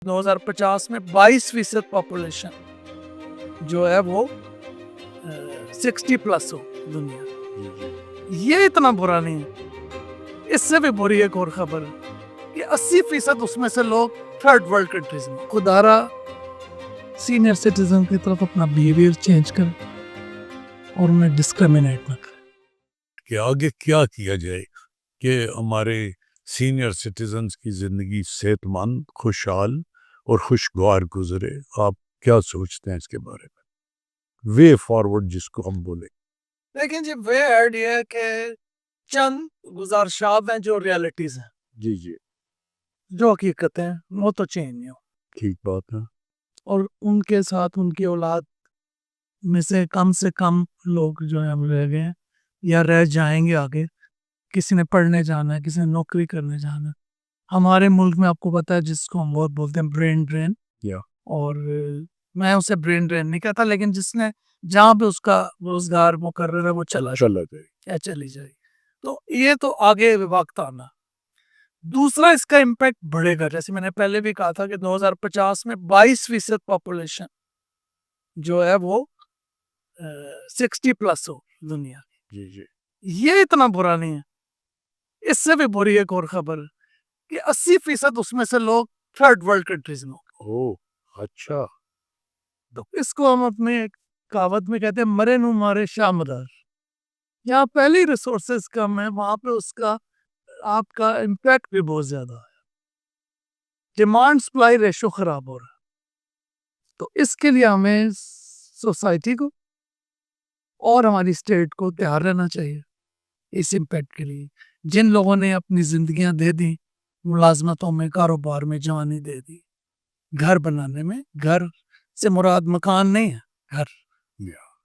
2050 میں 22% پاپولیشن جو ہے وہ 60 پلس ہو دنیا. یہ اتنا برا نہیں ہے. اس سے بھی بری ایک اور خبر ہے کہ 80% اس میں سے لوگ تھرڈ ورلڈ کنٹریز میں. خدارا سینئر سٹیزن کی طرف اپنا بیہیویئر چینج کریں اور انہیں ڈسکریمنیٹ نہ کریں. کہ آگے کیا کیا جائے کہ ہمارے سینئر سٹیزنز کی زندگی صحت مند، خوشحال اور خوشگوار گزرے. آپ کیا سوچتے ہیں اس کے بارے میں؟ وے فارورڈ جس کو ہم بولیں. لیکن جی وے ایڈ یہ ہے کہ چند گزارشات ہیں جو ریالٹیز ہیں، جی جی جو حقیقتیں ہیں وہ تو چینج نہیں ہو. ٹھیک بات ہے. اور ان کے ساتھ ان کی اولاد میں سے کم لوگ جو ہیں ہم رہ گئے ہیں یا رہ جائیں گے آگے. کسی نے پڑھنے جانا ہے، کسی نے نوکری کرنے جانا ہے. ہمارے ملک میں آپ کو پتا ہے جس کو ہم بہت بولتے ہیں برین ڈرین. اور میں اسے برین ڈرین نہیں کہتا، لیکن جس نے جہاں پہ اس کا روزگار مقرر ہے وہ چلا جائے یا چلی جائے. تو یہ تو آگے وقت آنا. دوسرا اس کا امپیکٹ بڑھے گا. جیسے میں نے پہلے بھی کہا تھا کہ 2050 میں 22% پاپولیشن جو ہے وہ 60 پلس ہو دنیا. جی جی یہ اتنا برا نہیں ہے. اس سے بھی بری ایک اور خبر ہے کہ 80% اس میں سے لوگ تھرڈ ورلڈ کنٹریز میں. اچھا. تو اس کو ہم اپنے کہاوت میں کہتے ہیں مرے نو مارے شاہ مدار. یہاں پہلی ریسورسز کم ہے، وہاں پہ اس کا آپ کا امپیکٹ بھی بہت زیادہ ہے. ڈیمانڈ سپلائی ریشو خراب ہو رہا ہے. تو اس کے لیے ہمیں سوسائٹی کو اور ہماری اسٹیٹ کو تیار رہنا چاہیے اس امپیکٹ کے لیے. جن لوگوں نے اپنی زندگیاں دے دی ملازمتوں میں، کاروبار میں جوانی دے دی، گھر بنانے میں، گھر سے مراد مکان نہیں ہے، گھر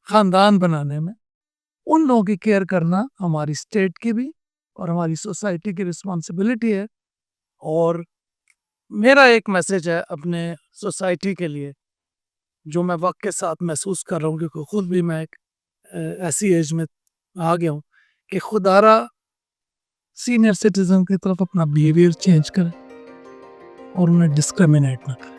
خاندان بنانے میں، ان لوگوں کی کیئر کرنا ہماری اسٹیٹ کی بھی اور ہماری سوسائٹی کی رسپانسبلٹی ہے. اور میرا ایک میسج ہے اپنے سوسائٹی کے لیے جو میں وقت کے ساتھ محسوس کر رہا ہوں، کیونکہ خود بھی میں ایک ایسی ایج میں آ گیا ہوں کہ خدارا سینئر سٹیزن کی طرف اپنا بیہیویئر چینج کریں اور انہیں ڈسکریمنیٹ نہ کریں.